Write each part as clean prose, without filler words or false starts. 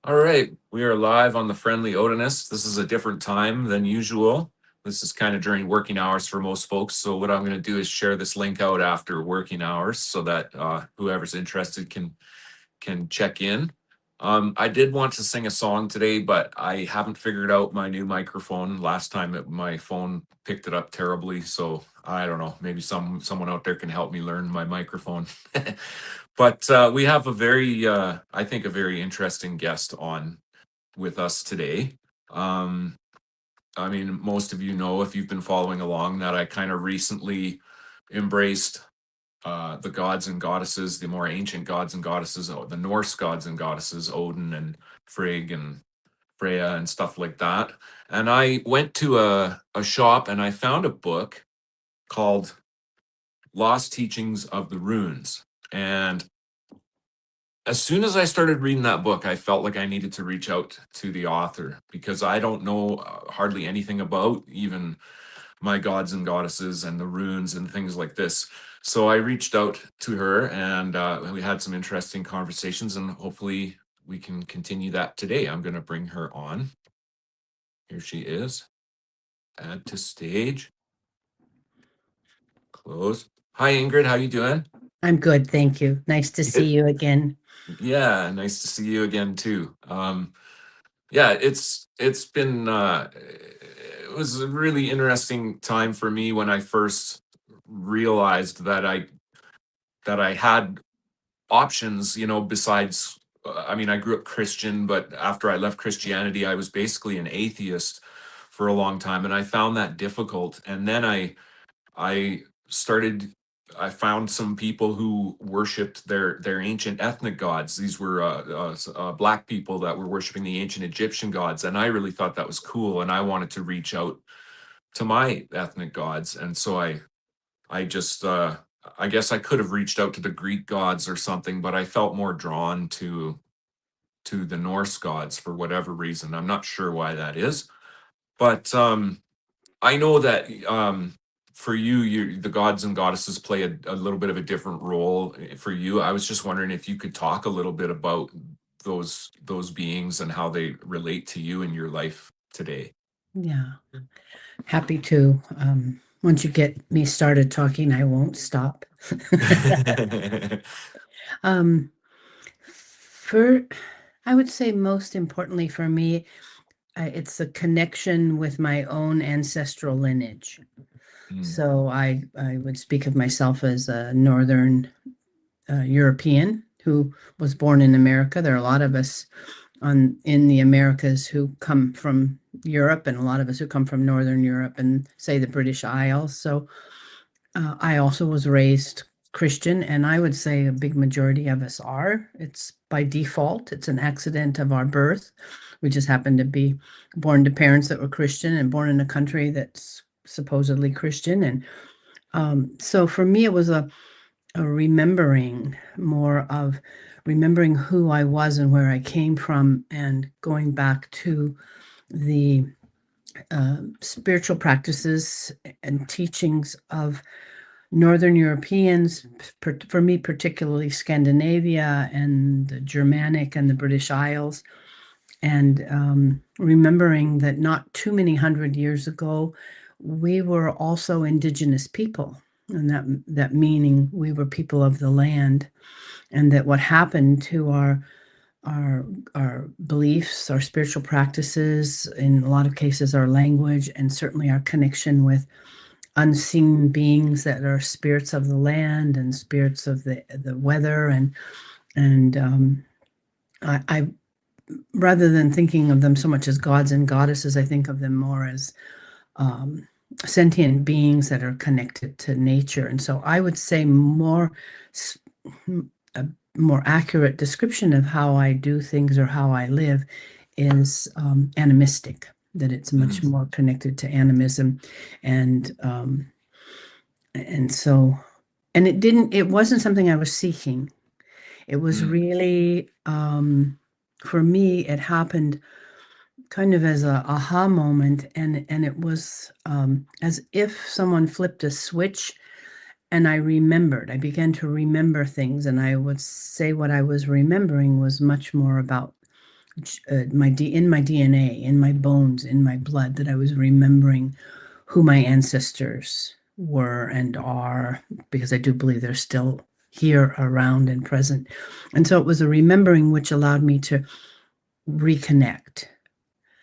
All right, we are live on the Friendly Odinist. This is a different time than usual. This is kind of during working hours for most folks. So what I'm going to do is share this link out after working hours so that whoever's interested can check in. I did want to sing a song today, but I haven't figured out my new microphone. Last time my phone picked it up terribly, so I don't know. Maybe someone out there can help me learn my microphone. But we have a I think, a very interesting guest on with us today. Um, I mean, most of you know, if you've been following along, that I kind of recently embraced the gods and goddesses, the more ancient gods and goddesses, the Norse gods and goddesses, Odin and Frigg and Freya and stuff like that. And I went to a shop and I found a book called Lost Teachings of the Runes. And as soon as I started reading that book, I felt like I needed to reach out to the author because I don't know hardly anything about even my gods and goddesses and the runes and things like this. So I reached out to her and we had some interesting conversations, and hopefully we can continue that today. I'm going to bring her on. Here she is. Add to stage. Close. Hi, Ingrid. How you doing? I'm good, thank you. Nice to see you again. Yeah, nice to see you again too. Yeah, it's been it was a really interesting time for me when I first realized that I had options, besides I mean, I grew up Christian, but after I left Christianity, I was basically an atheist for a long time, and I found that difficult. And then I started I found some people who worshipped their ancient ethnic gods. These were black people that were worshiping the ancient Egyptian gods, and I really thought that was cool. And I wanted to reach out to my ethnic gods, and so I just I guess I could have reached out to the Greek gods or something, but I felt more drawn to the Norse gods for whatever reason. I'm not sure why that is, but I know that for you, the gods and goddesses play a little bit of a different role for you. I was just wondering if you could talk a little bit about those beings and how they relate to you in your life today. Yeah, happy to. Once you get me started talking, I won't stop. Um, for I would say most importantly for me, it's a connection with my own ancestral lineage. Mm, So I would speak of myself as a Northern European who was born in America. There are a lot of us in the Americas who come from Europe, and a lot of us who come from Northern Europe and say the British Isles. So I also was raised Christian, and I would say a big majority of us are. It's by default, it's an accident of our birth. We just happen to be born to parents that were Christian and born in a country that's supposedly Christian. And so for me, it was a remembering, more of remembering who I was and where I came from, and going back to the spiritual practices and teachings of Northern Europeans, for me, particularly Scandinavia and the Germanic and the British Isles, and remembering that not too many hundred years ago, we were also indigenous people, and that meaning we were people of the land, and that what happened to our our beliefs, our spiritual practices, in a lot of cases, our language, and certainly our connection with unseen beings that are spirits of the land and spirits of the weather, and I rather than thinking of them so much as gods and goddesses, I think of them more as um, sentient beings that are connected to nature. And so I would say a more accurate description of how I do things or how I live is animistic, that it's much mm, more connected to animism. And and so, and it wasn't something I was seeking. It was mm, really, for me, it happened kind of as a aha moment, and it was as if someone flipped a switch, and I began to remember things, and I would say what I was remembering was much more about in my DNA, in my bones, in my blood, that I was remembering who my ancestors were and are, because I do believe they're still here, around, and present. And so it was a remembering which allowed me to reconnect.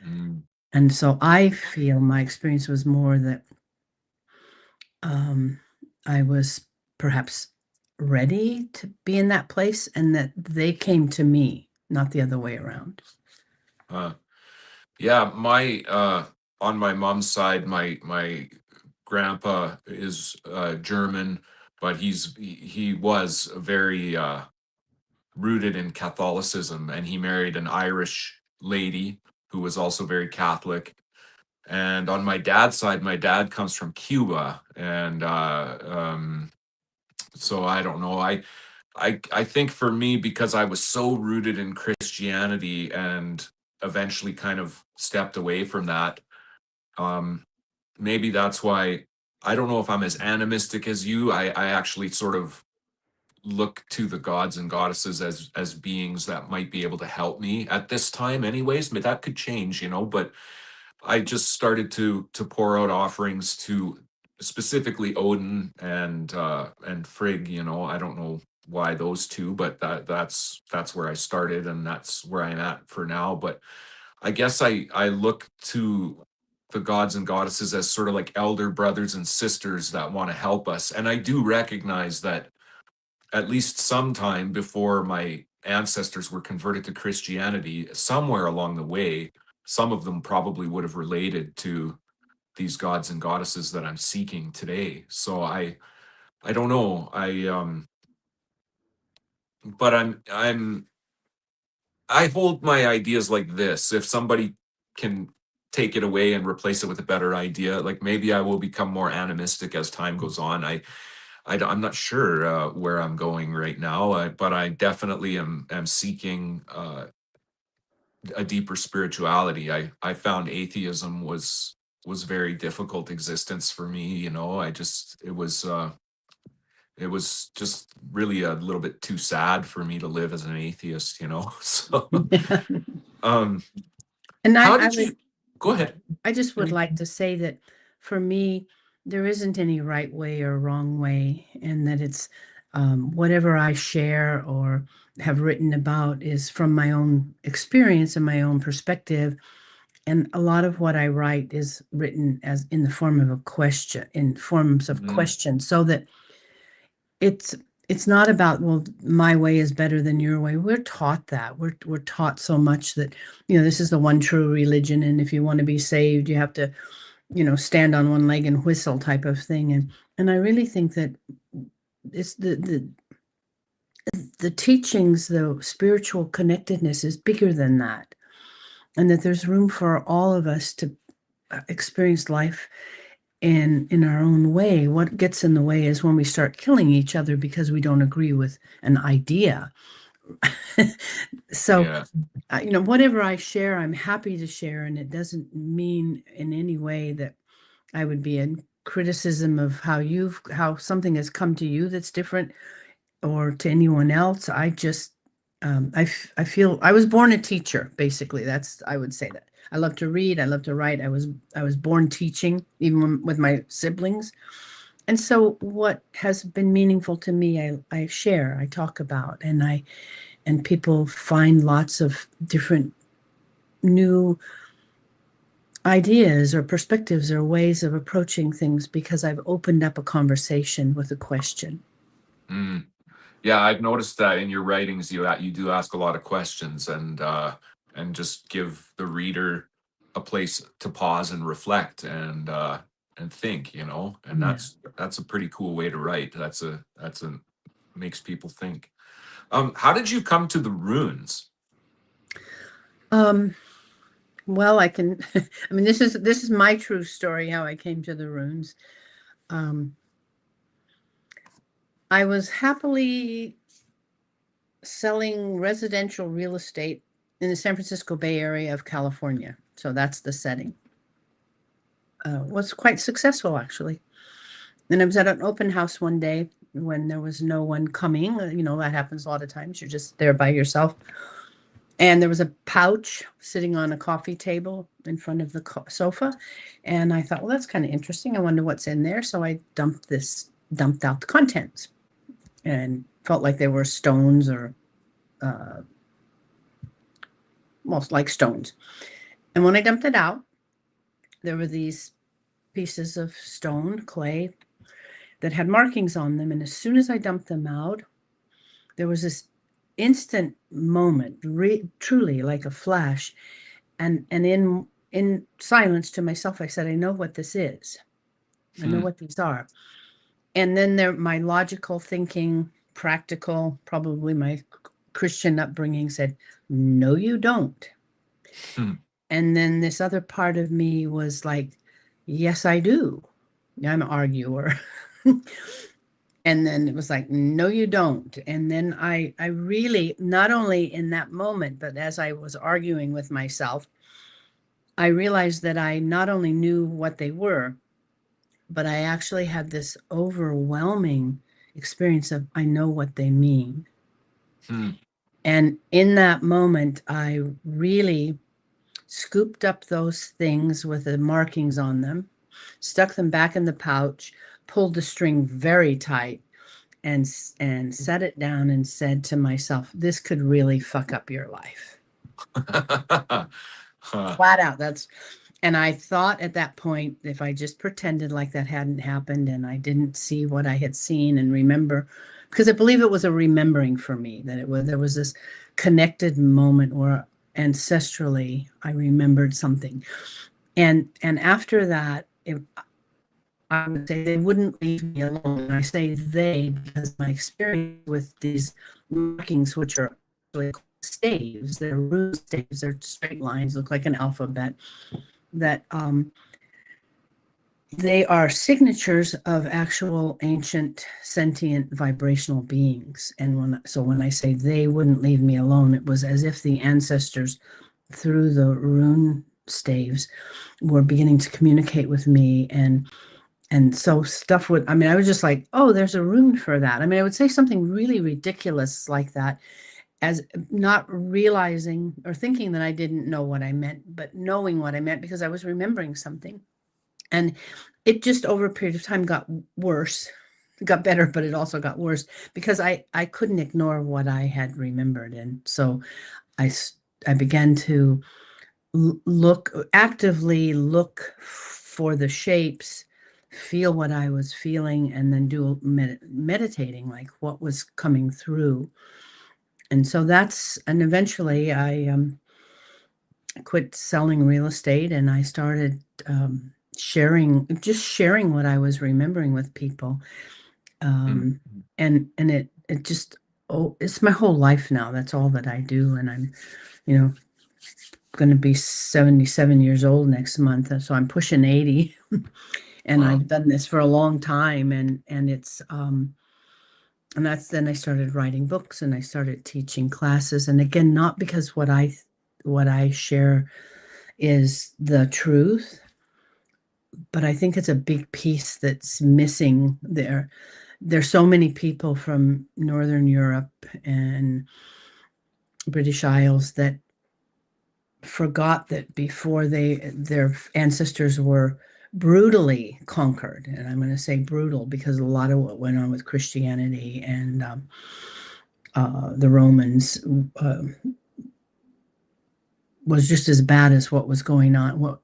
Mm, And so I feel my experience was more that I was perhaps ready to be in that place, and that they came to me, not the other way around. uh, yeah, my on my mom's side, my grandpa is German, but he was very rooted in Catholicism, and he married an Irish lady who was also very Catholic. And on my dad's side, my dad comes from Cuba, and so I don't know. I think for me, because I was so rooted in Christianity and eventually kind of stepped away from that, um, maybe that's why I don't know if I'm as animistic as you. I actually sort of look to the gods and goddesses as beings that might be able to help me at this time anyways, but that could change, but I just started to pour out offerings to specifically Odin and Frigg. I don't know why those two, but that's where I started, and that's where I'm at for now. But I guess I look to the gods and goddesses as sort of like elder brothers and sisters that want to help us. And I do recognize that at least sometime before my ancestors were converted to Christianity, somewhere along the way, some of them probably would have related to these gods and goddesses that I'm seeking today. So I don't know. But I hold my ideas like this. If somebody can take it away and replace it with a better idea, like maybe I will become more animistic as time goes on. I'm not sure where I'm going right now, but I definitely am seeking a deeper spirituality. I found atheism was very difficult existence for me. It was just really a little bit too sad for me to live as an atheist. So, um, And how I did would, you? Go ahead. I just would Any- like to say that for me, there isn't any right way or wrong way, and that it's whatever I share or have written about is from my own experience and my own perspective. And a lot of what I write is written as in the form of a question, in forms of Mm, questions, so that it's it's not about, well, my way is better than your way. We're taught that. We're taught so much that, this is the one true religion, and if you want to be saved, you have to, stand on one leg and whistle, type of thing. And I really think that it's the teachings, the spiritual connectedness is bigger than that, and that there's room for all of us to experience life in our own way. What gets in the way is when we start killing each other because we don't agree with an idea. So, yeah. whatever I share, I'm happy to share, and it doesn't mean in any way that I would be in criticism of how something has come to you that's different, or to anyone else. I just, I feel I was born a teacher, basically. I would say that. I love to read. I love to write. I was born teaching, even with my siblings. And so what has been meaningful to me, I share, I talk about, and people find lots of different new ideas or perspectives or ways of approaching things because I've opened up a conversation with a question. Mm. Yeah, I've noticed that in your writings, you do ask a lot of questions, and just give the reader a place to pause and reflect and think, and Yeah. that's a pretty cool way to write. That's a makes people think. How did you come to the runes? Um, well, I can, I mean, this is my true story, how I came to the runes. Um, I was happily selling residential real estate in the San Francisco Bay Area of California. So that's the setting. Was quite successful, actually. And I was at an open house one day when there was no one coming. That happens a lot of times. You're just there by yourself. And there was a pouch sitting on a coffee table in front of the sofa. And I thought, well, that's kind of interesting. I wonder what's in there. So I dumped out the contents and felt like they were stones or, most like stones. And when I dumped it out, there were these pieces of stone, clay, that had markings on them. And as soon as I dumped them out, there was this instant moment, truly like a flash. And in silence to myself, I said, I know what this is. I know what these are. And then my logical thinking, practical, probably my Christian upbringing said, no, you don't. And then this other part of me was like, yes, I do. I'm an arguer. And then it was like, no, you don't. And then I really, not only in that moment, but as I was arguing with myself, I realized that I not only knew what they were, but I actually had this overwhelming experience of, I know what they mean. And in that moment, I really scooped up those things with the markings on them, stuck them back in the pouch, pulled the string very tight, and set it down and said to myself, this could really fuck up your life. Flat out. And I thought at that point, if I just pretended like that hadn't happened and I didn't see what I had seen and remember, because I believe it was a remembering for me, that there was this connected moment where ancestrally I remembered something. And after that, I would say they wouldn't leave me alone. And I say they because my experience with these markings, which are actually staves, they're rune staves, they're straight lines, look like an alphabet, that they are signatures of actual ancient sentient vibrational beings. And when I say they wouldn't leave me alone, it was as if the ancestors through the rune staves were beginning to communicate with me. And so stuff would, I mean, I was just like, oh, there's a rune for that. I mean, I would say something really ridiculous like that, as not realizing or thinking that I didn't know what I meant, but knowing what I meant because I was remembering something. And it just over a period of time got worse. It got better, but it also got worse because I couldn't ignore what I had remembered. And so I began to actively look for the shapes, feel what I was feeling, and then do meditating, like what was coming through. And so and eventually I quit selling real estate and I started sharing what I was remembering with people. And it just, it's my whole life now. That's all that I do. And I'm, going to be 77 years old next month. So I'm pushing 80 and Wow. I've done this for a long time. And it's, and then I started writing books and I started teaching classes. And again, not because what I share is the truth, but I think it's a big piece that's missing there. There's so many people from Northern Europe and British Isles that forgot that before their ancestors were brutally conquered, and I'm going to say brutal because a lot of what went on with Christianity and the Romans was just as bad as what was going on, what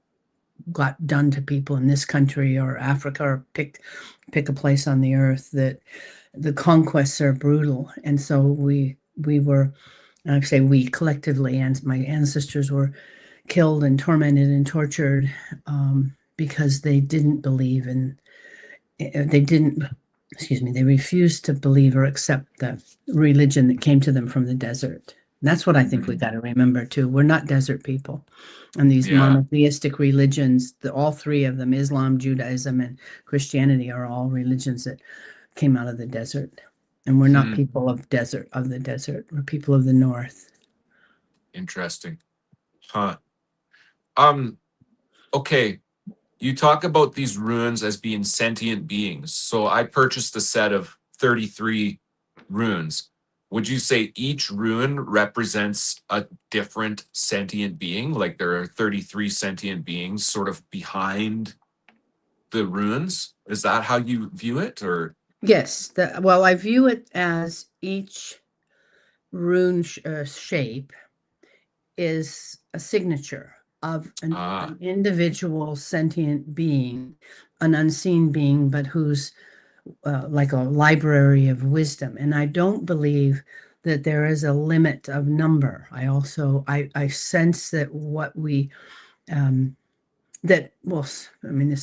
got done to people in this country or Africa, or pick a place on the earth. That the conquests are brutal. And so we were, I say we collectively, and my ancestors were killed and tormented and tortured because they didn't believe in, they refused to believe or accept the religion that came to them from the desert. And that's what I think we got to remember too. We're not desert people. And these monotheistic religions, all three of them, Islam, Judaism, and Christianity, are all religions that came out of the desert. And we're not people of the desert. We're people of the north. Interesting. Huh. Okay. You talk about these runes as being sentient beings. So I purchased a set of 33 runes. would you say each rune represents a different sentient being? Like there are 33 sentient beings sort of behind the runes? Is that how you view it? Or Yes, well, I view it as each rune shape is a signature of an ah, individual sentient being, an unseen being, but who's like a library of wisdom. And I don't believe that there is a limit of number. I sense that what we that well, I mean,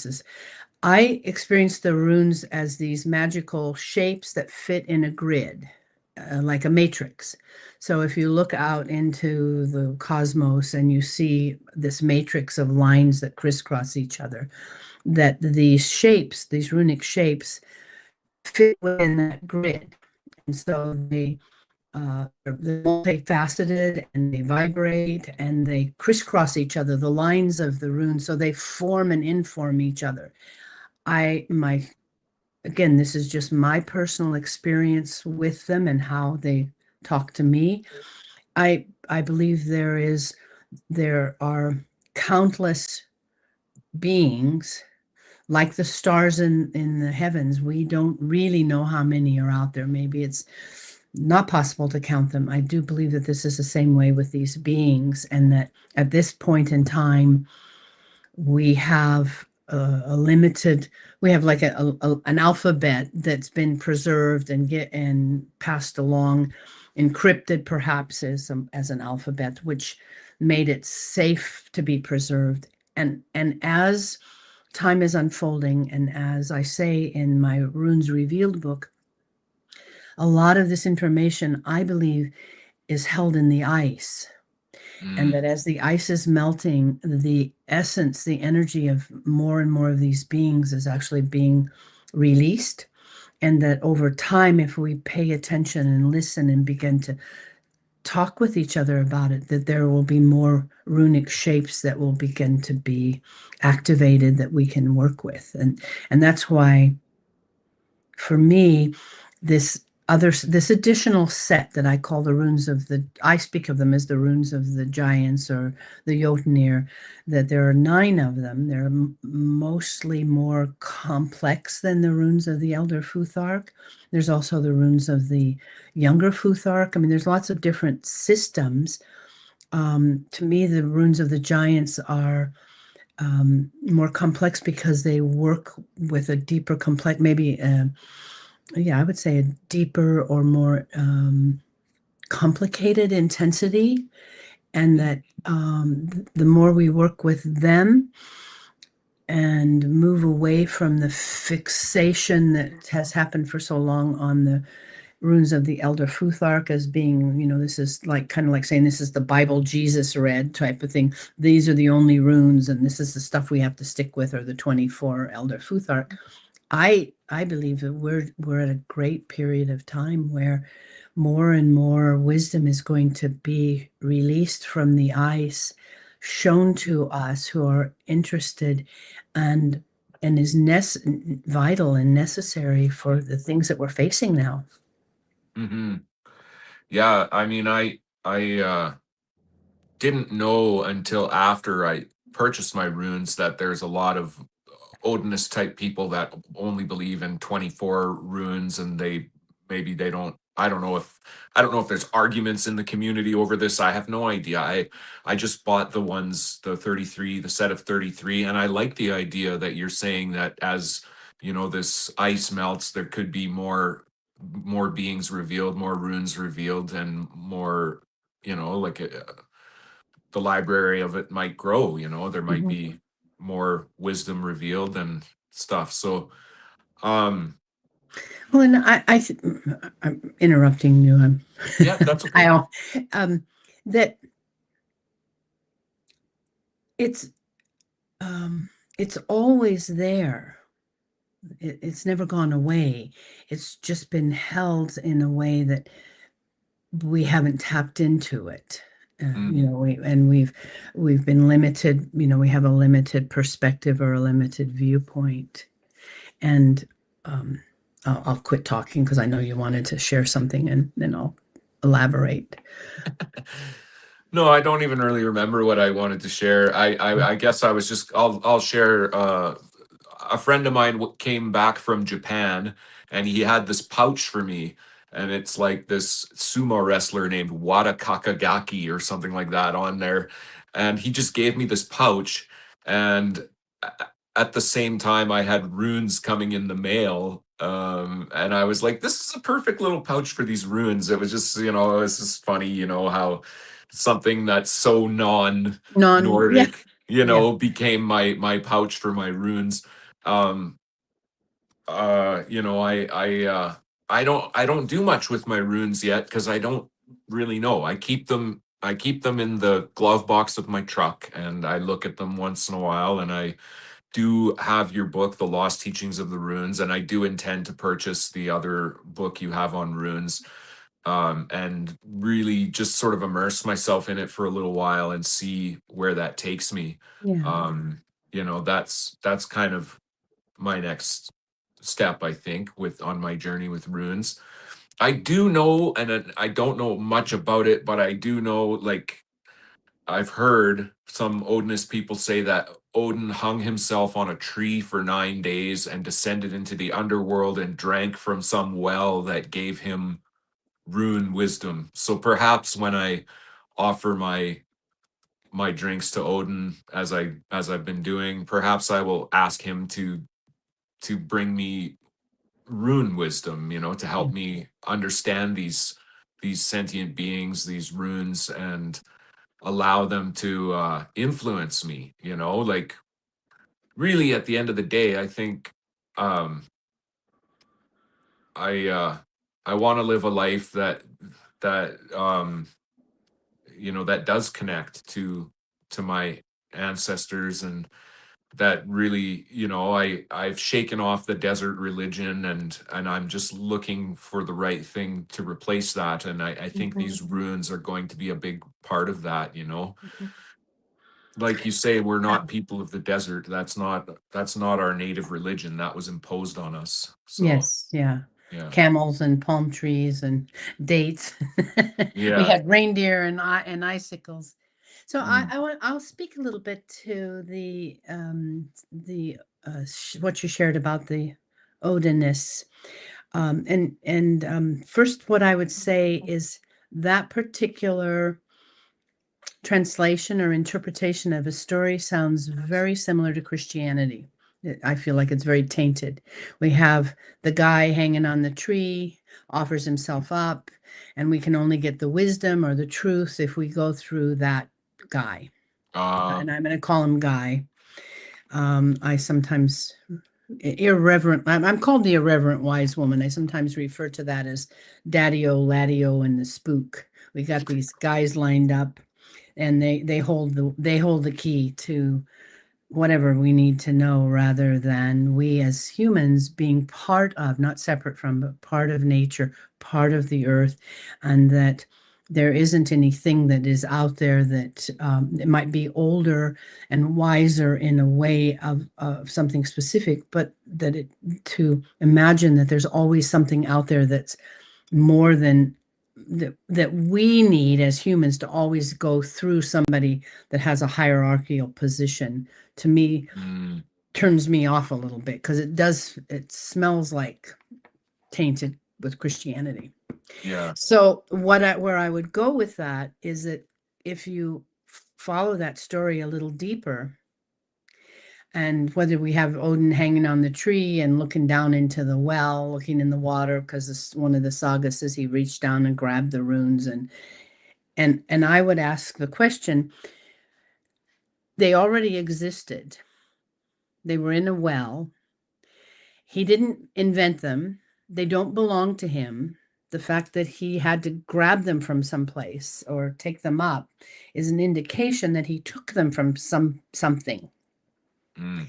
I experience the runes as these magical shapes that fit in a grid, like a matrix. So if you look out into the cosmos and you see this matrix of lines that crisscross each other, that these shapes, these runic shapes, fit within that grid. And so they're multifaceted and they vibrate and they crisscross each other, the lines of the runes, so they form and inform each other. My again, this is just my personal experience with them and how they talk to me. I believe there are countless beings like the stars in the heavens. We don't really know how many are out there. Maybe it's not possible to count them. I do believe that this is the same way with these beings, and that at this point in time, we have a limited, we have like an alphabet that's been preserved and passed along, encrypted perhaps as an alphabet, which made it safe to be preserved. And as time is unfolding, and as I say in my Runes Revealed book, a lot of this information, I believe, is held in the ice. And mm, that as the ice is melting, the essence, the energy of more and more of these beings is actually being released. And that over time, if we pay attention and listen and begin to talk with each other about it, that there will be more runic shapes that will begin to be activated that we can work with. And that's why, for me, this additional set that I call the runes of the, I speak of them as the runes of the giants or the Jotnir, that there are 9 of them. They're mostly more complex than the runes of the elder Futhark. There's also the runes of the younger Futhark. I mean, there's lots of different systems. To me, the runes of the giants are more complex because they work with a deeper complex, maybe yeah, I would say a deeper or more complicated intensity, and mm, that the more we work with them and move away from the fixation that has happened for so long on the runes of the elder Futhark as being, this is like kind of like saying this is the Bible Jesus read type of thing. These are the only runes, and this is the stuff we have to stick with, or the 24 elder Futhark. I believe that we're at a great period of time where more and more wisdom is going to be released from the ice, shown to us who are interested, and is vital and necessary for the things that we're facing now. mm-hmm. Yeah, I mean, I didn't know until after I purchased my runes that there's a lot of Odinist type people that only believe in 24 runes, and maybe they don't. I don't know if there's arguments in the community over this. I have no idea. I just bought the 33, the set of 33, and I like the idea that you're saying that as this ice melts, there could be more beings revealed, more runes revealed, and more, like the library of it might grow. There might Mhm. be more wisdom revealed and stuff. So um Well, and I'm interrupting you. yeah, that's okay. I, um, that it's it's always there. It's never gone away. It's just been held in a way that we haven't tapped into it. Mm, We've been limited. We have a limited perspective or a limited viewpoint. And I'll quit talking because I know you wanted to share something, and then I'll elaborate. No, I don't even really remember what I wanted to share. I guess I was just I'll share a friend of mine came back from Japan and he had this pouch for me and it's like this sumo wrestler named Wada Kakagaki or something like that on there and he just gave me this pouch and at the same time I had runes coming in the mail and I was like this is a perfect little pouch for these runes. It was just, you know, it was just funny, you know, how something that's so Yeah, non-Nordic, you yeah, know, became my pouch for my runes. Um, you know, I don't do much with my runes yet because I don't really know. I keep them in the glove box of my truck and I look at them once in a while and I do have your book, The Lost Teachings of the Runes, and I do intend to purchase the other book you have on runes, and really just sort of immerse myself in it for a little while and see where that takes me. yeah, You know, that's kind of my next step, I think, with on my journey with runes. I do know, and I don't know much about it, but I do know, like, I've heard some Odinist people say that Odin hung himself on a tree for 9 days and descended into the underworld and drank from some well that gave him rune wisdom. So perhaps when I offer my drinks to Odin as I've been doing, perhaps I will ask him to bring me rune wisdom, you know, to help yeah. me understand these sentient beings, these runes, and allow them to influence me, you know, like really at the end of the day, I think um I I want to live a life that you know, that does connect to my ancestors and that really, you know, I've shaken off the desert religion and I'm just looking for the right thing to replace that, and I think Mhm, these runes are going to be a big part of that, you know. mhm. Like you say, we're Yeah. not people of the desert. That's not our native religion. That was imposed on us. So Yes, yeah. yeah. Camels and palm trees and dates. We Yeah. had reindeer and icicles. So Mm. I'll speak a little bit to the what you shared about the Odinists. First, what I would say is that particular translation or interpretation of a story sounds very similar to Christianity. I feel like it's very tainted. We have the guy hanging on the tree, offers himself up, and we can only get the wisdom or the truth if we go through that guy. Uh And I'm going to call him Guy. I sometimes irreverent. I'm called the irreverent wise woman. I sometimes refer to that as Daddy-O, Laddie-O, and the spook. We got these guys lined up and they hold the key to whatever we need to know rather than we as humans being part of, not separate from, but part of nature, part of the earth, and that there isn't anything that is out there that it might be older and wiser in a way of something specific, but that it to imagine that there's always something out there that's more than that we need as humans to always go through somebody that has a hierarchical position, to me mm, turns me off a little bit because it smells like tainted with Christianity. yeah. So where I would go with that is that if you follow that story a little deeper, and whether we have Odin hanging on the tree and looking down into the well, looking in the water, because one of the sagas says he reached down and grabbed the runes, and I would ask the question, they already existed. They were in a well. He didn't invent them. They don't belong to him. The fact that he had to grab them from someplace or take them up is an indication that he took them from something. Mm,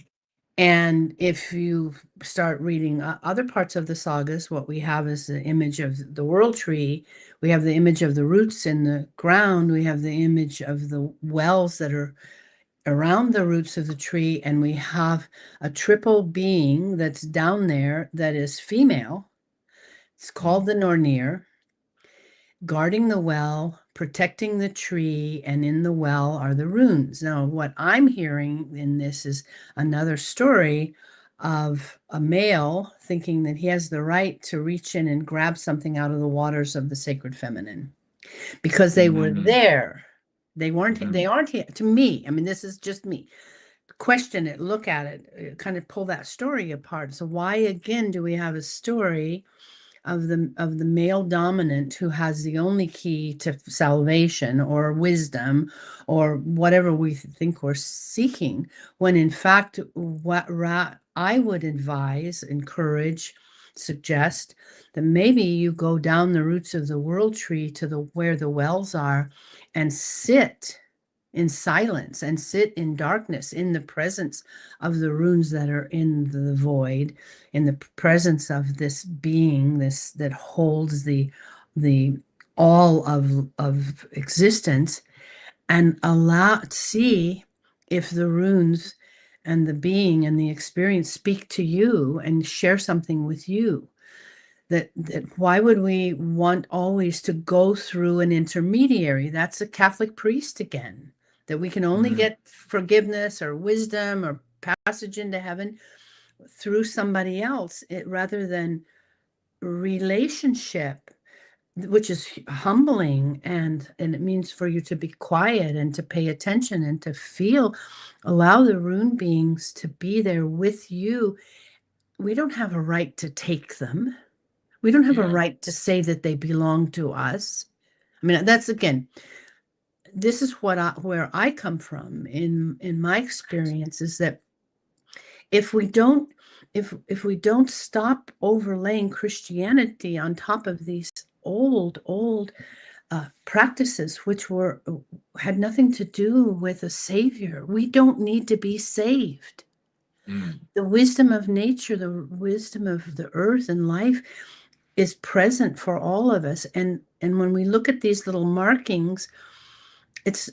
And if you start reading other parts of the sagas, what we have is the image of the world tree. We have the image of the roots in the ground. We have the image of the wells that are around the roots of the tree. And we have a triple being that's down there that is female. It's mm, called the Nornir. guarding the well, protecting the tree, and in the well are the runes. Now, what I'm hearing in this is another story of a male thinking that he has the right to reach in and grab something out of the waters of the sacred feminine because they were Mm, there. They weren't, mhm. they aren't here to me. I mean, this is just me. Question it, look at it, kind of pull that story apart. So why again do we have a story of the male dominant who has the only key to salvation or wisdom or whatever we think we're seeking, when in fact what I would advise, encourage, suggest that maybe you go down the roots of the world tree to the where the wells are and sit in silence and sit in darkness in the presence of the runes that are in the void, in the presence of this being, this that holds the all of existence, and allow see if the runes and the being and the experience speak to you and share something with you. That why would we want always to go through an intermediary? That's a Catholic priest again, that we can only Mm, get forgiveness or wisdom or passage into heaven through somebody else, rather than relationship, which is humbling, and it means for you to be quiet and to pay attention and to feel, allow the rune beings to be there with you. We don't have a right to take them. We don't have a yeah. right to say that they belong to us. I mean, that's again, this is where I come from in my experience, is that if we don't if we don't stop overlaying Christianity on top of these old practices, which were had nothing to do with a savior, we don't need to be saved. Mm, The wisdom of nature, the wisdom of the earth and life is present for all of us, and when we look at these little markings, it's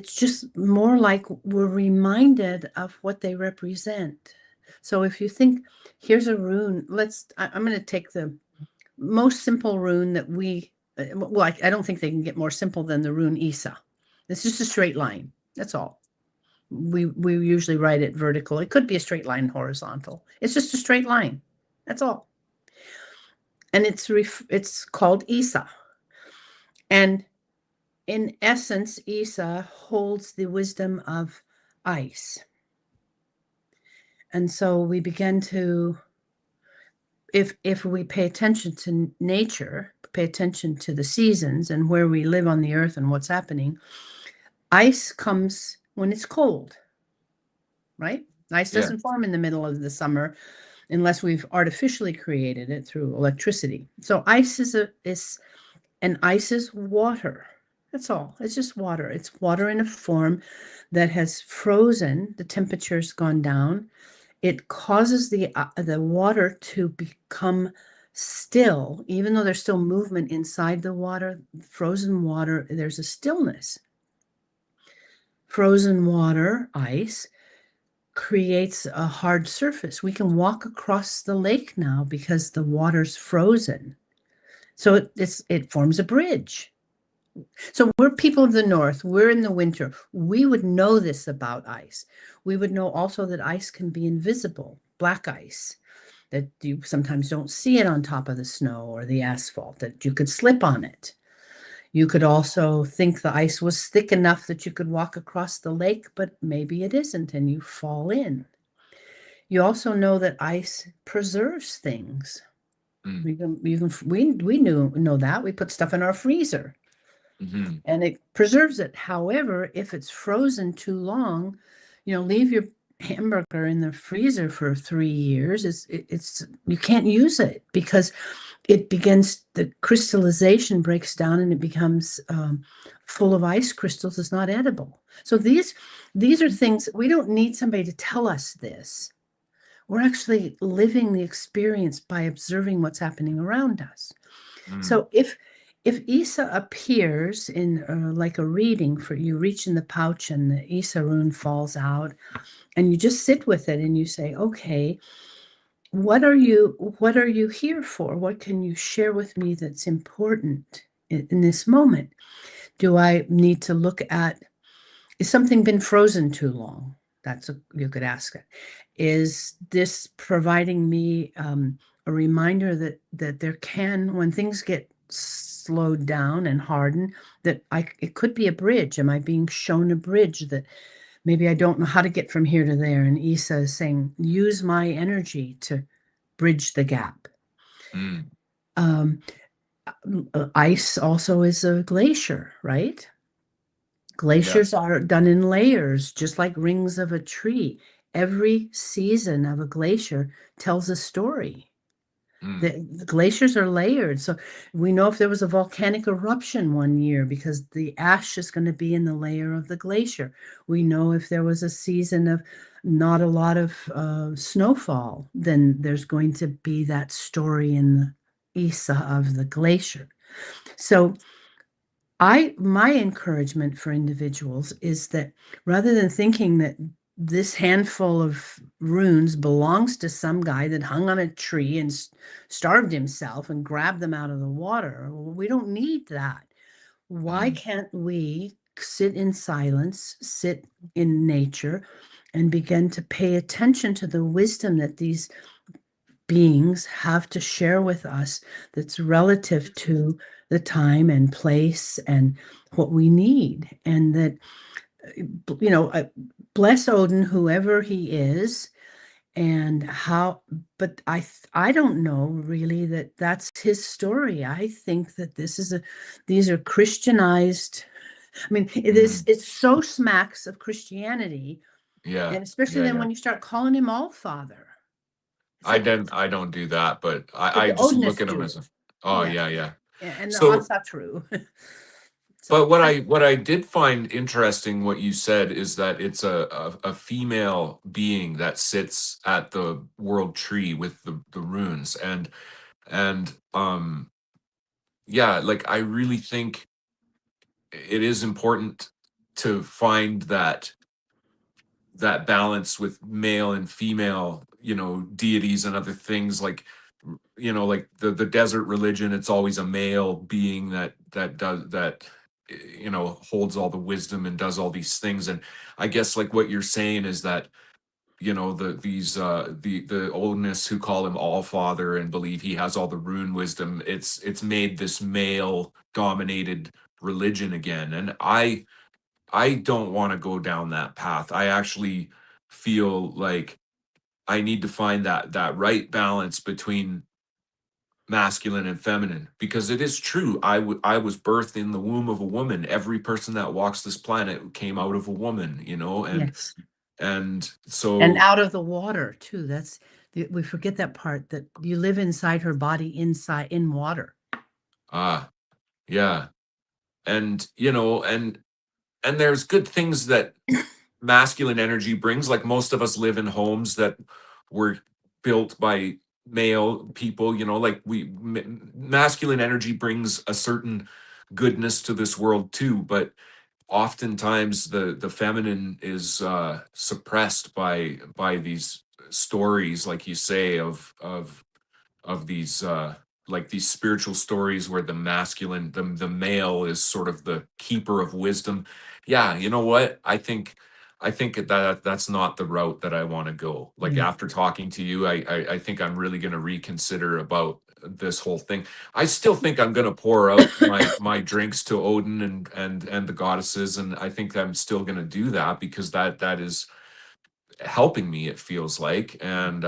just more like we're reminded of what they represent. So if you think, here's a rune, I'm going to take the most simple rune that well, I don't think they can get more simple than the rune Isa. It's just a straight line, that's all. We usually write it vertical. It could be a straight line horizontal. It's just a straight line, that's all. And it's called Isa. And in essence, Isa holds the wisdom of ice. And so we begin to, if we pay attention to nature, pay attention to the seasons and where we live on the earth and what's happening, ice comes when it's cold, right? Ice yeah. doesn't form in the middle of the summer unless we've artificially created it through electricity. So ice and ice is water. That's all. It's just water. It's water in a form that has frozen. The temperature's gone down. It causes the water to become still, even though there's still movement inside the water. Frozen water, there's a stillness. Frozen water, ice, creates a hard surface. We can walk across the lake now because the water's frozen. So it forms a bridge. So we're people of the north. We're in the winter. We would know this about ice. We would know also that ice can be invisible, black ice, that you sometimes don't see it on top of the snow or the asphalt, that you could slip on it. You could also think the ice was thick enough that you could walk across the lake, but maybe it isn't, and you fall in. You also know that ice preserves things. Mm, We know that. We put stuff in our freezer mhm. and it preserves it. However, if it's frozen too long, leave your hamburger in the freezer for 3 years. It's you can't use it because the crystallization breaks down and it becomes full of ice crystals. It's not edible. So these are things we don't need somebody to tell us this. We're actually living the experience by observing what's happening around us. Mm, So if Isa appears in like a reading, for you reach in the pouch and the Isa rune falls out, and you just sit with it and you say, okay, what are you here for? What can you share with me that's important in this moment? Do I need to look at, is something been frozen too long? You could ask it. Is this providing me a reminder that there can, when things get slowed down and hardened, that it could be a bridge. Am I being shown a bridge that maybe I don't know how to get from here to there? And Isa is saying, use my energy to bridge the gap. Mm, Um, Ice also is a glacier, right? yeah. Glaciers are done in layers, just like rings of a tree. Every season of a glacier tells a story. Mm, The glaciers are layered. So we know if there was a volcanic eruption one year because the ash is going to be in the layer of the glacier. We know if there was a season of not a lot of snowfall, then there's going to be that story in the Isa of the glacier. So my encouragement for individuals is that rather than thinking that this handful of runes belongs to some guy that hung on a tree and starved himself and grabbed them out of the water, we don't need that. Why mm, can't we sit in silence, sit in nature, and begin to pay attention to the wisdom that these beings have to share with us that's relative to the time and place and what we need? And that, bless Odin, whoever he is, and how, but I don't know really that that's his story. I think that these are Christianized. I mean, mm, it's so smacks of Christianity, yeah. and especially Yeah. then Yeah. when you start calling him all father. It's I like, don't I don't do that, but but I the just look Odinists at them do. as a, oh Yeah. yeah, yeah. And the So, Asatru. So but what I did find interesting what you said is that it's a female being that sits at the world tree with the runes, and yeah, like I really think it is important to find that balance with male and female, deities and other things, like, like the desert religion, it's always a male being that does that, holds all the wisdom and does all these things. And I guess like what you're saying is that, the oldness who call him all father and believe he has all the rune wisdom, it's made this male dominated religion again. And I don't want to go down that path. I actually feel like I need to find that right balance between masculine and feminine, because it is true. I was birthed in the womb of a woman. Every person that walks this planet came out of a woman, yes. and And so out of the water too. We forget that part, that you live inside her body, inside in water. ah yeah. And and there's good things that masculine energy brings. Like most of us live in homes that were built by male people, like masculine energy brings a certain goodness to this world too. But oftentimes the feminine is suppressed by these stories, like you say, of these like these spiritual stories where the masculine, the male is sort of the keeper of wisdom. Yeah, you know what, I think that's not the route that I want to go. Like Yeah. after talking to you, I think I'm really going to reconsider about this whole thing. I still think I'm going to pour out my drinks to Odin and the goddesses, and I think I'm still going to do that because that is helping me, it feels like. And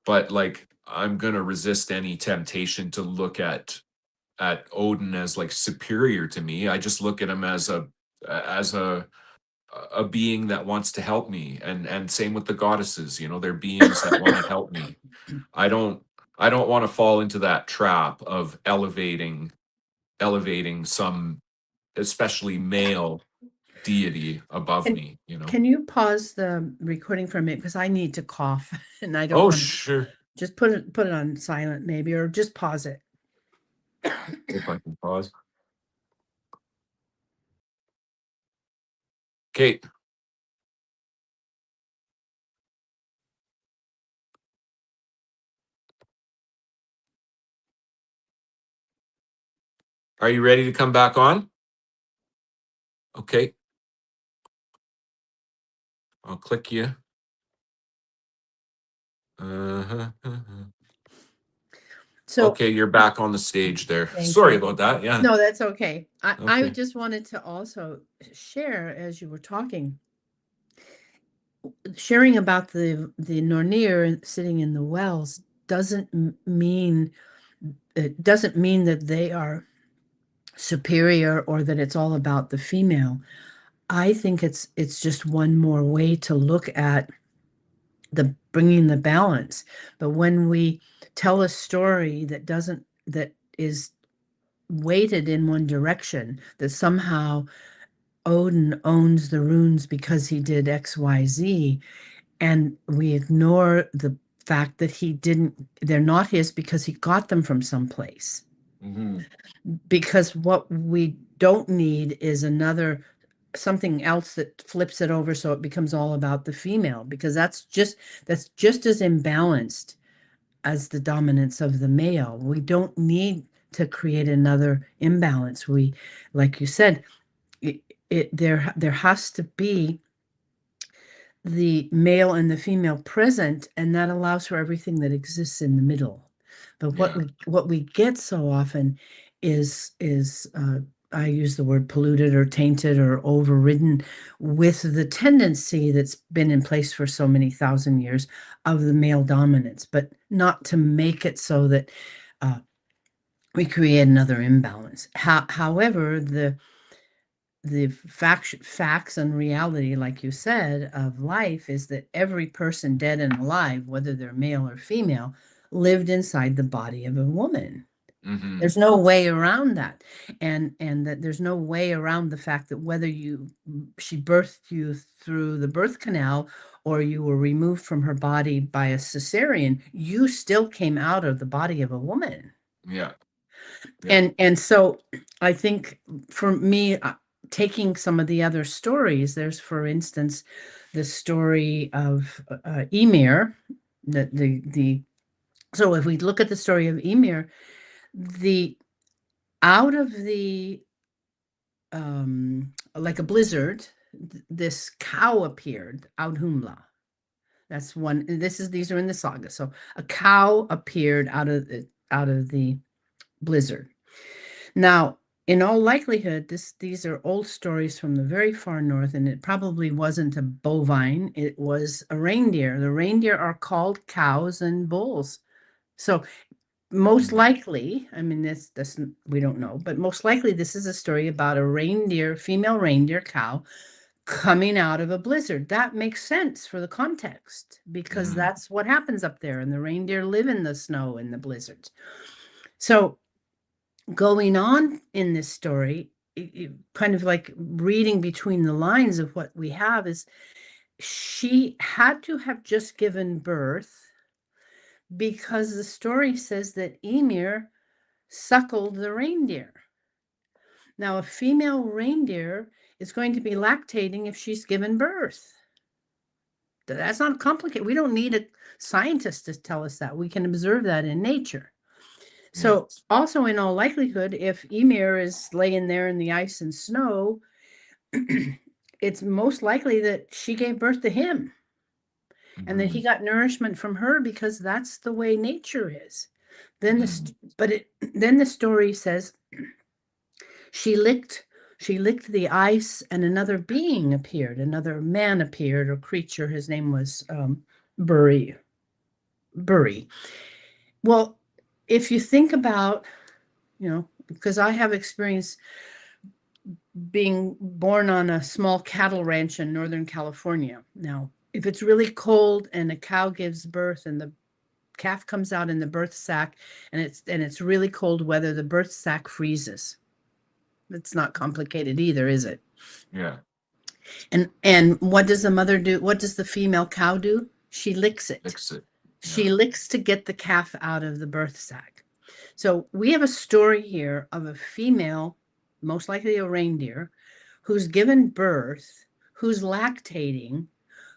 but like I'm gonna resist any temptation to look at Odin as like superior to me. I just look at him as a being that wants to help me, and same with the goddesses. They're beings that want to help me. I don't I don't want to fall into that trap of elevating some, especially male deity above Can me. can you pause the recording for a minute? Because I need to cough and I don't Oh, want to sure. just put it on silent maybe, or just pause it. If I can pause. Kate, Are you ready to come back on? Okay. I'll click you. Uh-huh. So Okay, you're back on the stage there. thank Sorry you. about that. Yeah. No, that's okay. I Okay. just wanted to also share, as you were talking, sharing about the Nornir sitting in the wells doesn't mean, it doesn't mean that they are superior or that it's all about the female. I think it's just one more way to look at the bringing the balance. But when we tell a story that is weighted in one direction, that somehow Odin owns the runes because he did XYZ, and we ignore the fact that he didn't, they're not his because he got them from someplace. Mm-hmm. Because what we don't need is another something else that flips it over so it becomes all about the female, because that's just as imbalanced as the dominance of the male. We don't need to create another imbalance. We, like you said, there has to be the male and the female present, and that allows for everything that exists in the middle. But Yeah. what we get so often is I use the word polluted or tainted or overridden with the tendency that's been in place for so many thousand years of the male dominance, but not to make it so that uh, we create another imbalance. However, the facts and reality, like you said, of life is that every person, dead and alive, whether they're male or female, lived inside the body of a woman. Mm-hmm. There's no way around that. And that there's no way around the fact that whether she birthed you through the birth canal or you were removed from her body by a cesarean, you still came out of the body of a woman. Yeah. Yeah. And so I think for me, taking some of the other stories, there's, for instance, the story of Emir, the so if we look at the story of Emir, the out of the like a blizzard, this cow appeared, Audhumla. That's one. These are in the saga. So a cow appeared out of the blizzard. Now, in all likelihood, these are old stories from the very far north, and it probably wasn't a bovine, it was a reindeer. The reindeer are called cows and bulls. So most Mm-hmm. likely, I mean, this we don't know, but most likely this is a story about a reindeer, female reindeer cow coming out of a blizzard. That makes sense for the context because Mm-hmm. that's what happens up there, and the reindeer live in the snow and the blizzards. So going on in this story, kind of like reading between the lines of what we have, is she had to have just given birth because the story says that Emir suckled the reindeer. Now, a female reindeer is going to be lactating if she's given birth. That's not complicated. We don't need a scientist to tell us that. We can observe that in nature. Yeah. So, also in all likelihood, if Emir is laying there in the ice and snow, it's most likely that she gave birth to him and that Mm-hmm. he got nourishment from her because that's the way nature is. Then Mm-hmm. then the story says she licked she licked the ice and another being appeared, another man appeared or creature. His name was Buri. Buri. Well, if you think about, because I have experience being born on a small cattle ranch in Northern California. Now, if it's really cold and a cow gives birth and the calf comes out in the birth sac and it's really cold weather, the birth sac freezes. It's not complicated either, is it? Yeah. And what does the mother do? What does the female cow do? She licks it. Fix it. She Yeah. licks to get the calf out of the birth sac. So we have a story here of a female, most likely a reindeer, who's given birth, who's lactating,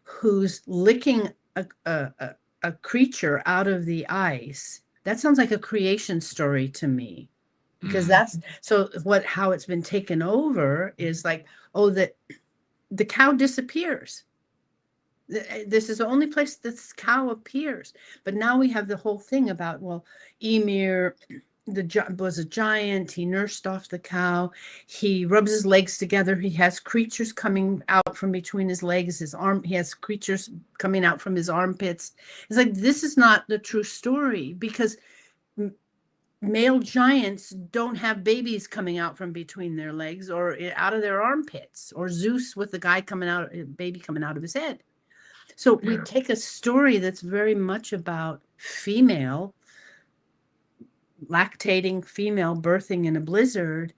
who's licking a creature out of the ice. That sounds like a creation story to me. because Mm, that's so how it's been taken over is like, oh, that the cow disappears. This is the only place this cow appears. But now we have the whole thing about, well, Emir was a giant. He nursed off the cow. He rubs his legs together. He has creatures coming out from between his legs, his arm. He has creatures coming out from his armpits. It's like, this is not the true story, because male giants don't have babies coming out from between their legs or out of their armpits, or Zeus with the guy coming out, a baby coming out of his head. So we yeah. take a story that's very much about female, lactating female birthing in a blizzard.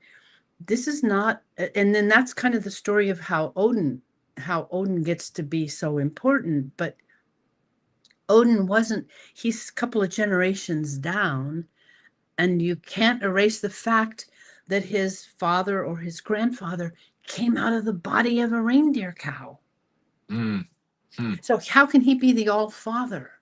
This is not, and then that's kind of the story of how Odin gets to be so important. But Odin wasn't, he's a couple of generations down, and you can't erase the fact that his father or his grandfather came out of the body of a reindeer cow. Mm, mm. So how can he be the all father?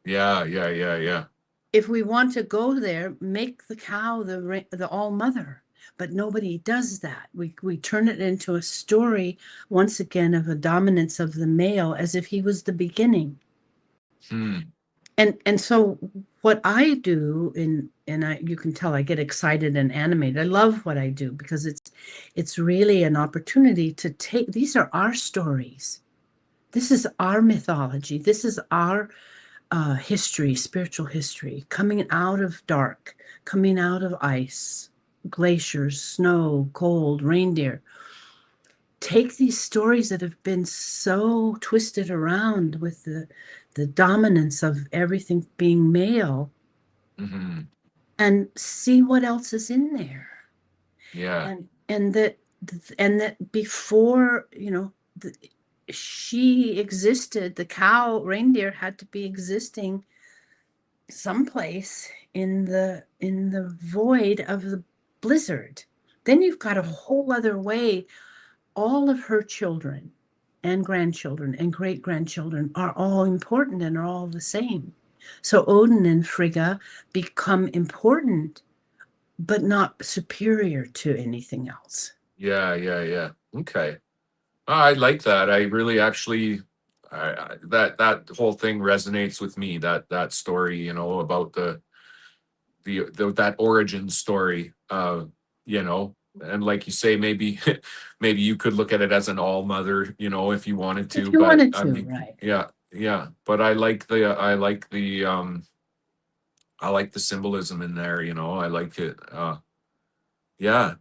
Yeah, yeah, yeah, yeah. If we want to go there, make the cow the all mother. But nobody does that. We turn it into a story once again of a dominance of the male, as if he was the beginning. Mm, And so what I do, and I, you can tell I get excited and animated. I love what I do, because it's really an opportunity to take, these are our stories. This is our mythology. This is our history, spiritual history, coming out of dark, coming out of ice, glaciers, snow, cold, reindeer. Take these stories that have been so twisted around with the dominance of everything being male, hmm. and see what else is in there. Yeah, And that before, she existed, the cow reindeer had to be existing someplace in the void of the blizzard. Then you've got a whole other way. All of her children and grandchildren and great grandchildren are all important and are all the same. So Odin and Frigga become important, but not superior to anything else. yeah, yeah, yeah. Okay. I like that. I really actually, that whole thing resonates with me. That story, about the that origin story. And like you say, maybe maybe you could look at it as an all mother, if you wanted If to. you But wanted I to, mean, right? yeah, yeah. But I like the symbolism in there. I like it. Yeah.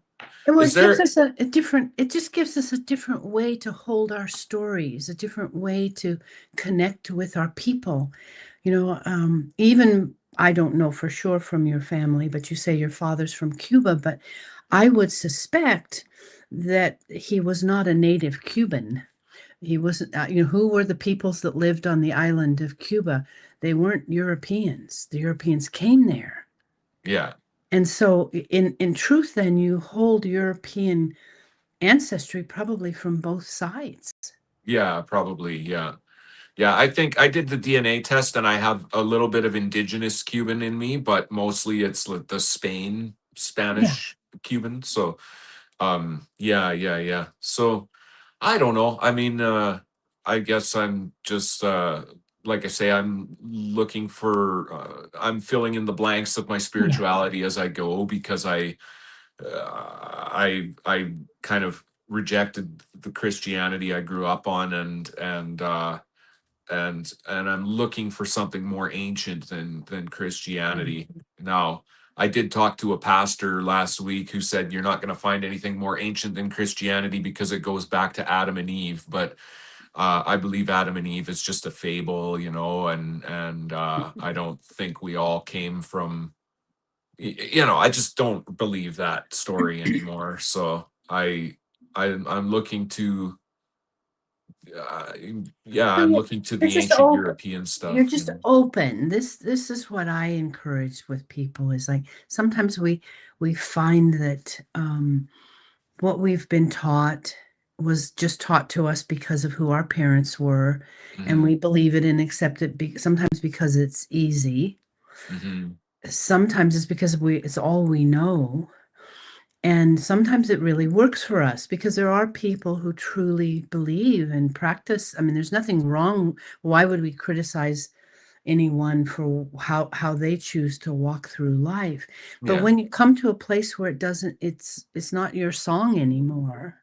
And well, Is it gives there? us a different, it just gives us a different way to hold our stories, a different way to connect with our people. Even I don't know for sure from your family, but you say your father's from Cuba, but I would suspect that he was not a native Cuban. He wasn't, who were the peoples that lived on the island of Cuba? They weren't Europeans. The Europeans came there. Yeah. And so in truth, then you hold European ancestry probably from both sides. Yeah. Probably. Yeah. Yeah, I think I did the DNA test and I have a little bit of indigenous Cuban in me, but mostly it's like the Yeah. Spanish Cuban. So, yeah, yeah, yeah. So, I don't know. I mean, I guess I'm just like I say, I'm filling in the blanks of my Yeah. spirituality as I go, because I kind of rejected the Christianity I grew up on, and I'm looking for something more ancient than Christianity. Now, I did talk to a pastor last week who said you're not going to find anything more ancient than Christianity because it goes back to Adam and Eve. But I believe Adam and Eve is just a fable, and I don't think we all came from. I just don't believe that story anymore. So I'm looking to uh, yeah, So I'm looking to you're the just ancient open. European You're stuff. just open. This is what I encourage with people, is like, sometimes we find that what we've been taught was just taught to us because of who our parents were, and Hmm. we believe it and accept it sometimes because it's easy. Hmm. sometimes it's because it's all we know. And sometimes it really works for us because there are people who truly believe and practice. I mean, there's nothing wrong. Why would we criticize anyone for how they choose to walk through life? But Yeah. when you come to a place where it's not your song anymore,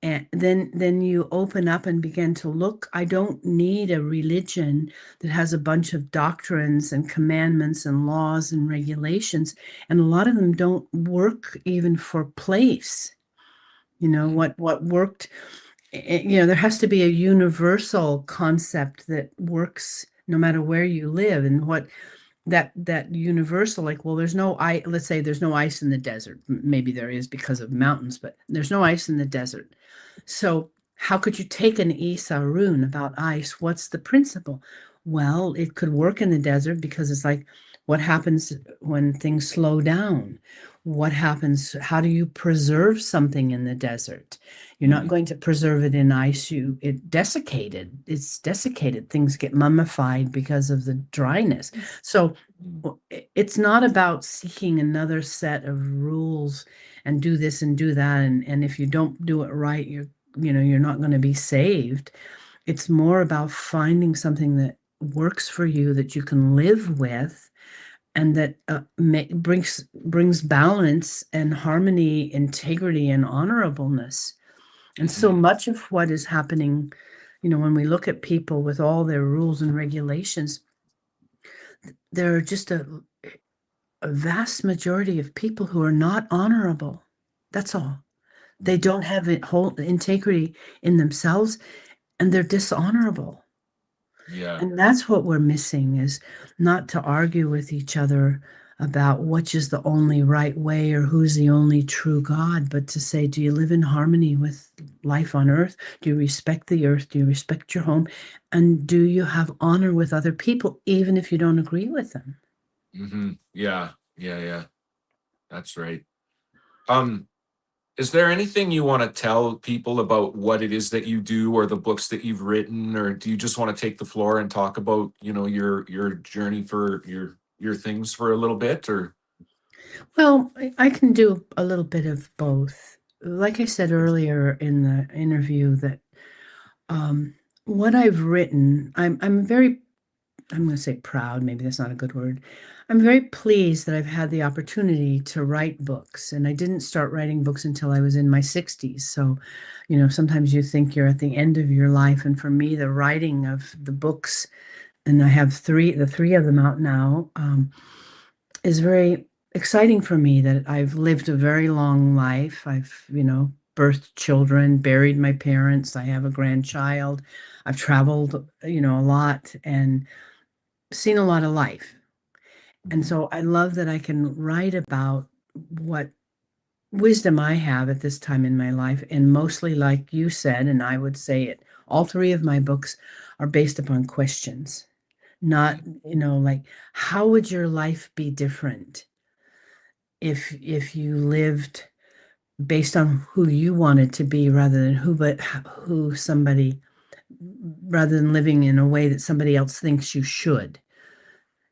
and then you open up and begin to look. I don't need a religion that has a bunch of doctrines and commandments and laws and regulations, and a lot of them don't work even for place. Mm. What worked, there has to be a universal concept that works no matter where you live. And what that universal, like, well, there's no ice. Let's say there's no ice in the desert. Maybe there is because of mountains, but there's no ice in the desert. So how could you take an Isarun about ice? What's the principle? Well, it could work in the desert because it's like, what happens when things slow down? What happens? How do you preserve something in the desert? You're not Mm. going to preserve it in ice. It desiccated. It's desiccated. Things get mummified because of the dryness. So Mm. it's not about seeking another set of rules and do this and do that. And if you don't do it right, you're not going to be saved. It's more about finding something that works for you, that you can live with, and that brings balance and harmony, integrity, and honorableness. And so Mhm. much of what is happening, when we look at people with all their rules and regulations, there are just a vast majority of people who are not honorable. That's all. They Mhm. don't have it whole integrity in themselves, and they're dishonorable. Yeah. And that's what we're missing, is not to argue with each other about which is the only right way or who's the only true God, but to say, do you live in harmony with life on earth? Do you respect the earth? Do you respect your home? And do you have honor with other people, even if you don't agree with them? Yeah. Yeah. Yeah. That's right. Um, is there anything you want to tell people about what it is that you do or the books that you've written, or do you just want to take the floor and talk about, your journey for your things for a little bit, or Well, I can do a little bit of both. Like I said earlier in the interview, that um, what I've written, I'm going to say proud, maybe that's not a good word. I'm very pleased that I've had the opportunity to write books. And I didn't start writing books until I was in my 60s. So, sometimes you think you're at the end of your life. And for me, the writing of the books, and I have the three of them out now, is very exciting for me, that I've lived a very long life. I've, birthed children, buried my parents. I have a grandchild. I've traveled, a lot and seen a lot of life. And Mhm. so I love that I can write about what wisdom I have at this time in my life. And mostly, like you said, and I would say it, all three of my books are based upon questions, not, like, how would your life be different if you lived based on who you wanted to be, rather than who somebody, rather than living in a way that somebody else thinks you should.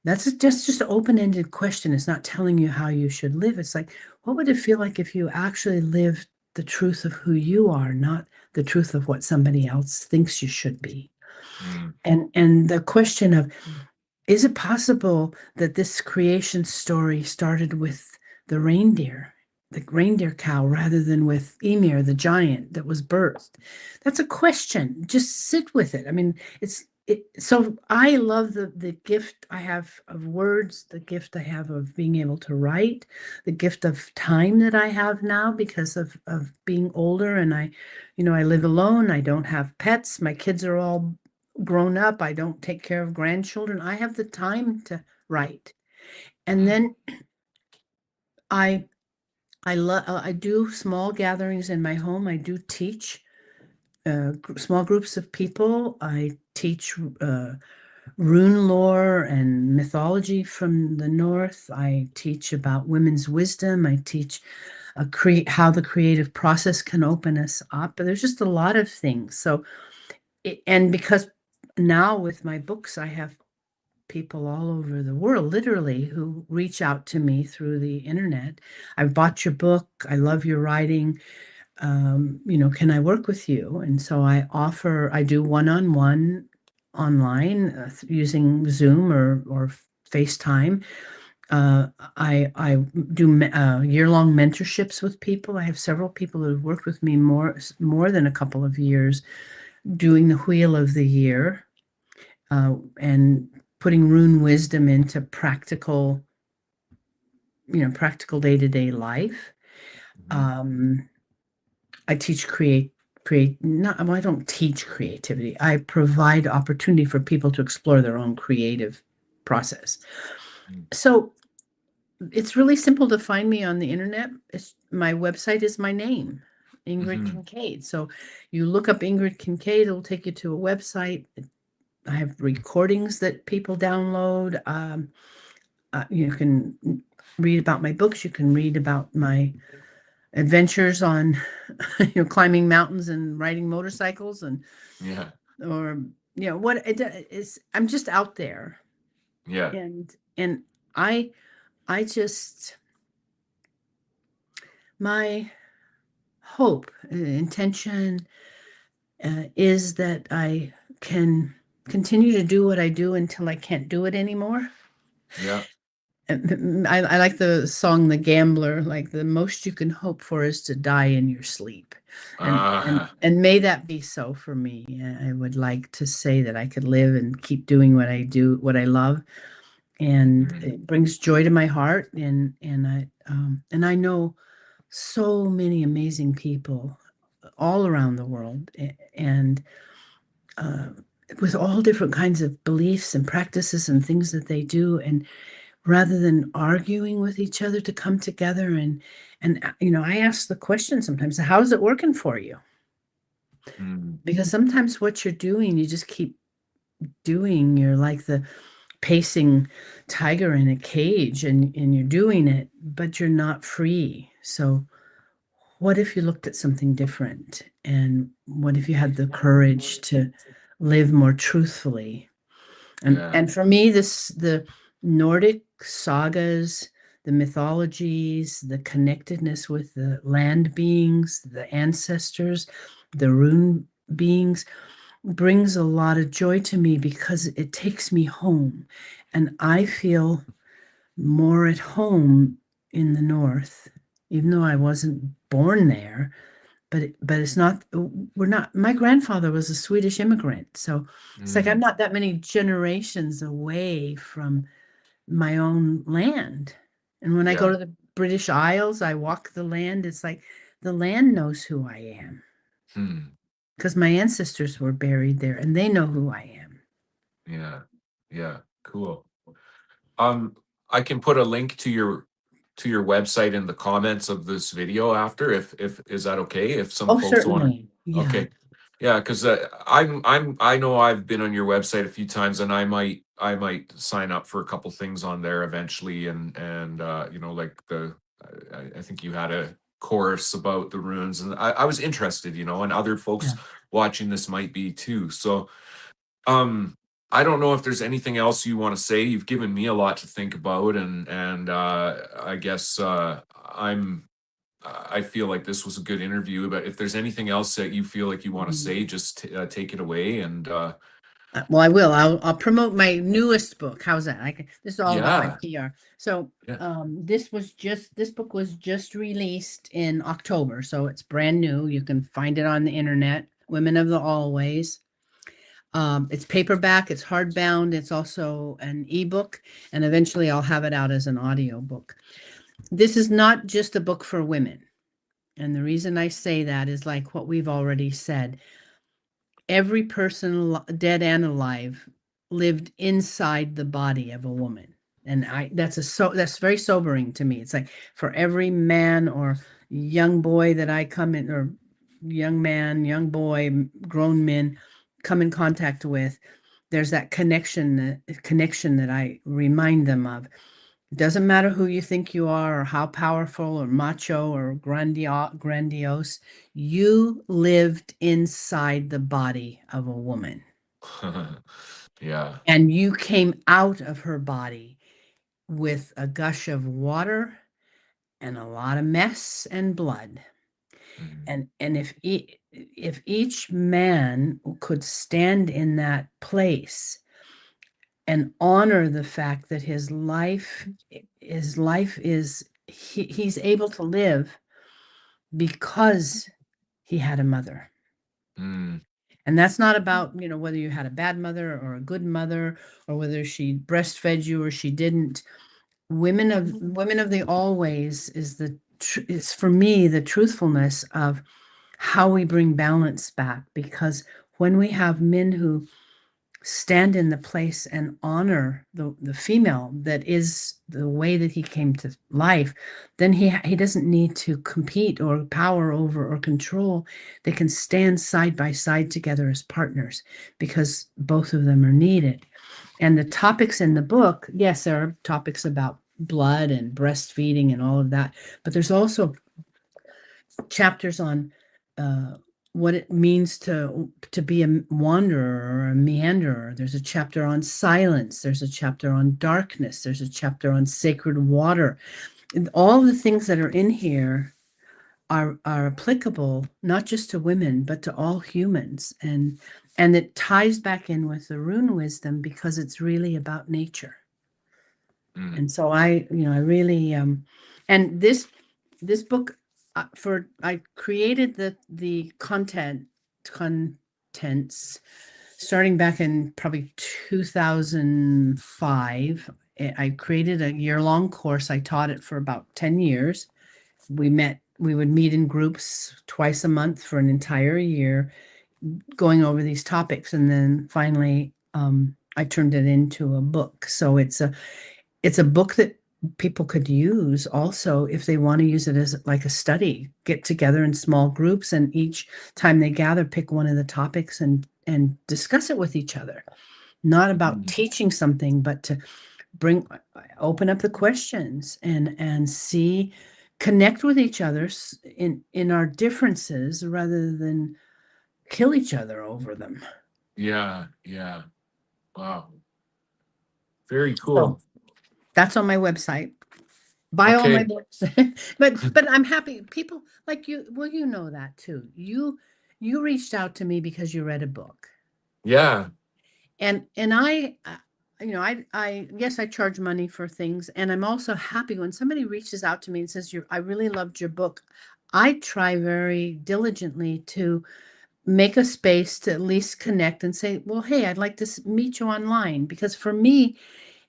That's just an open-ended question. It's not telling you how you should live. It's like, what would it feel like if you actually lived the truth of who you are, not the truth of what somebody else thinks you should be? Mm. And the question of, is it possible that this creation story started with the reindeer cow, rather than with Ymir, the giant that was birthed? That's a question. Just sit with it. I mean, so I love the gift I have of words, the gift I have of being able to write, the gift of time that I have now because of being older, and I live alone. I don't have pets. My kids are all grown up. I don't take care of grandchildren. I have the time to write. And Mm. then I I do small gatherings in my home. I do teach small groups of people. I teach rune lore and mythology from the north. I teach about women's wisdom. I teach create how the creative process can open us up. But there's just a lot of things. So, and because now with my books, I have people all over the world, literally, who reach out to me through the internet. I've bought your book. I love your writing. Can I work with you? And so I do one-on-one online using Zoom or FaceTime. I do year-long mentorships with people. I have several people who have worked with me more than a couple of years doing the Wheel of the Year and putting rune wisdom into practical day-to-day life. Mhm. I teach not, well, I don't teach creativity. I provide opportunity for people to explore their own creative process. Mm. So it's really simple to find me on the internet. My website is my name, Ingrid Mhm. Kincaid. So you look up Ingrid Kincaid, it'll take you to a website. I have recordings that people download. You can read about my books. You can read about my adventures on, climbing mountains and riding motorcycles Yeah. or, what it is. I'm just out there. Yeah. And I, I just, my hope, intention, is that I can continue to do what I do until I can't do it anymore. Yeah. I like the song "The Gambler." Like the most you can hope for is to die in your sleep, and and Ah. and may that be so for me. I would like to say that I could live and keep doing what I do, what I love, and Mhm. it brings joy to my heart. And I know so many amazing people all around the world, and uh, with all different kinds of beliefs and practices and things that they do, and rather than arguing with each other to come together and I ask the question sometimes, how's it working for you? Mm. Because sometimes what you're doing, you just keep doing. You're like the pacing tiger in a cage, and you're doing it, but you're not free. So what if you looked at something different? And what if you had the courage to live more truthfully? And Yeah. and for me, the Nordic sagas, the mythologies, the connectedness with the land beings, the ancestors, the rune beings brings a lot of joy to me because it takes me home. And I feel more at home in the North, even though I wasn't born there. But it's not, we're not, my grandfather was a Swedish immigrant. So it's like I'm Mm. not that many generations away from my own land. And when I go Yeah. to the British Isles, I walk the land. It's like the land knows who I am Hmm. because my ancestors were buried there and they know who I am. Yeah. Yeah. Cool. Um, I can put a link to your website in the comments of this video after, if is that okay? If some Oh, folks want certainly. to. Yeah. Okay. Yeah, because I know I've been on your website a few times, and I might sign up for a couple things on there eventually, and like I think you had a course about the runes, and I was interested, and other folks Yeah. watching this might be too. So um, I don't know if there's anything else you want to say. You've given me a lot to think about, and I guess I feel like this was a good interview. But if there's anything else that you feel like you want to Mhm. say, just take it away. And Well, I will. I'll promote my newest book. How's that? This is all about my yeah, PR. So, yeah, this book was just released in October, so it's brand new. You can find it on the internet. Women of the Always. It's paperback. It's hardbound. It's also an ebook, and eventually I'll have it out as an audio book. This is not just a book for women, and the reason I say that is like what we've already said. Every person, dead and alive, lived inside the body of a woman. And that's very sobering to me. It's like for every man or young boy that I come in, or young man, young boy, grown men come in contact with, there's that connection that I remind them of. It doesn't matter who you think you are or how powerful or macho or grandiose. You lived inside the body of a woman. Yeah. And you came out of her body with a gush of water and a lot of mess and blood. Mhm. And if each man could stand in that place and honor the fact that his life is he's able to live because he had a mother. Mm. And that's not about, whether you had a bad mother or a good mother, or whether she breastfed you or she didn't. Women of the always is for me the truthfulness of how we bring balance back, because when we have men who stand in the place and honor the female that is the way that he came to life, then he doesn't need to compete or power over or control. They can stand side by side together as partners because both of them are needed. And the topics in the book, yes, there are topics about blood and breastfeeding and all of that, but there's also chapters on uh, what it means to be a wanderer or a meanderer. There's a chapter on silence. There's a chapter on darkness. There's a chapter on sacred water. And all the things that are in here are applicable not just to women but to all humans, and it ties back in with the rune wisdom because it's really about nature. Mm. And so I really and this book, for I created the contents starting back in probably 2005. I created a year-long course. I taught it for about 10 years. We would meet in groups twice a month for an entire year, going over these topics, and then finally I turned it into a book. So it's a book that people could use also if they want to use it as like a study, get together in small groups, and each time they gather, pick one of the topics and discuss it with each other. Not about Mhm. teaching something, but to bring open up the questions and see, connect with each other in our differences rather than kill each other over them. Yeah. Yeah. Wow. Very So cool. that's on my website. Buy all my Okay. books. But I'm happy people like you, well, you know that too. You reached out to me because you read a book. Yeah. And I yes, I charge money for things, and I'm also happy when somebody reaches out to me and says, I really loved your book. I try very diligently to make a space to at least connect and say, well, hey, I'd like to meet you online, because for me,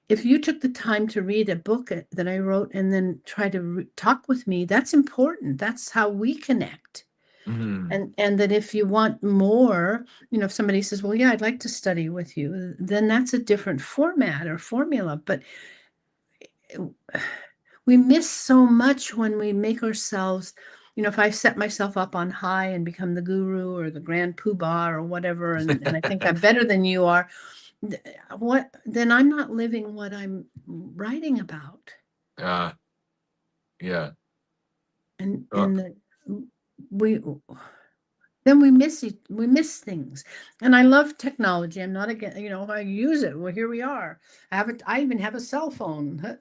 if you took the time to read a book that I wrote and then try to talk with me, that's important. That's how we connect. Hmm. And that if you want more, if somebody says, well, yeah, I'd like to study with you, then that's a different format or formula. But we miss so much when we make ourselves, if I set myself up on high and become the guru or the grand poobah or whatever, and I think I'm better than you are, what then I'm not living what I'm writing about. uh, yeah. And Uh, we then we miss things. And I love technology. I'm not again, I use it. Well, here we are. I even have a cell phone.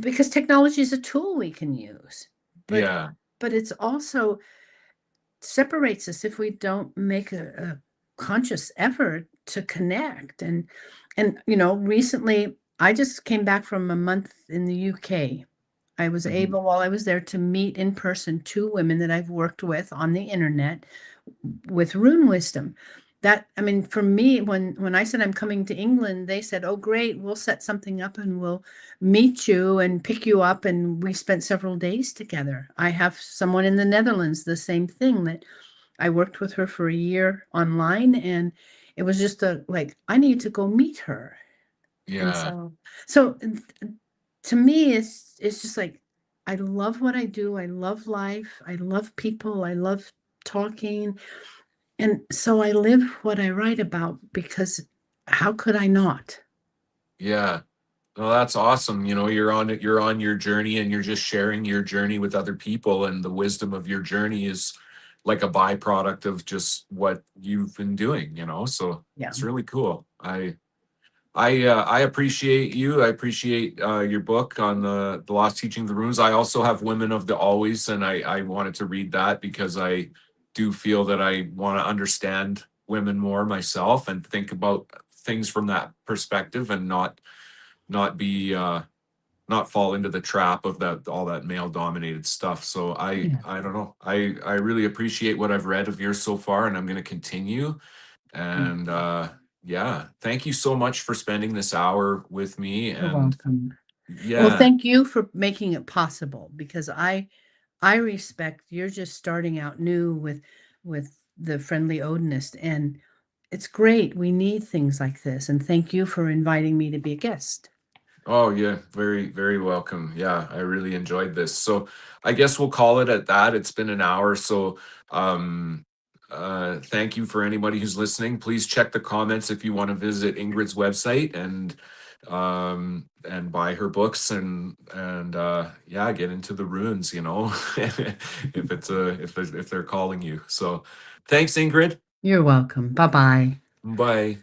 Because technology is a tool we can use. But yeah. but it's also separates us if we don't make a conscious effort to connect. And recently I just came back from a month in the UK. I was Mhm. able, while I was there, to meet in person two women that I've worked with on the internet with rune wisdom. That, I mean, for me, when I said I'm coming to England, they said, "Oh, great, we'll set something up and we'll meet you and pick you up." And we spent several days together. I have someone in the Netherlands, the same thing, that I worked with her for a year online, and it was just like, I need to go meet her. And Yeah. so to me, it's just like, I love what I do. I love life. I love people. I love talking. And so I live what I write about, because how could I not? Yeah. Well, that's awesome. You're on your journey and you're just sharing your journey with other people, and the wisdom of your journey is like a byproduct of just what you've been doing. So Yeah. it's really cool. I appreciate you. I appreciate your book on the lost teaching of the runes. I also have Women of the Always, and I wanted to read that because I do feel that I want to understand women more myself and think about things from that perspective and not be not fall into the trap of that all that male dominated stuff. So Yeah. I don't know. I really appreciate what I've read of yours so far, and I'm going to continue. And yeah, thank you so much for spending this hour with me. You're And welcome. Well, yeah, thank you for making it possible because I respect you're just starting out new with the friendly Odinist, and it's great. We need things like this, and thank you for inviting me to be a guest. oh yeah, very, very welcome. Yeah, I really enjoyed this. So I guess we'll call it at that. It's been an hour. So um thank you for anybody who's listening. Please check the comments if you want to visit Ingrid's website and buy her books and yeah, get into the runes, you know, if it's if they're calling you. So thanks, Ingrid. You're welcome. Bye bye. Bye.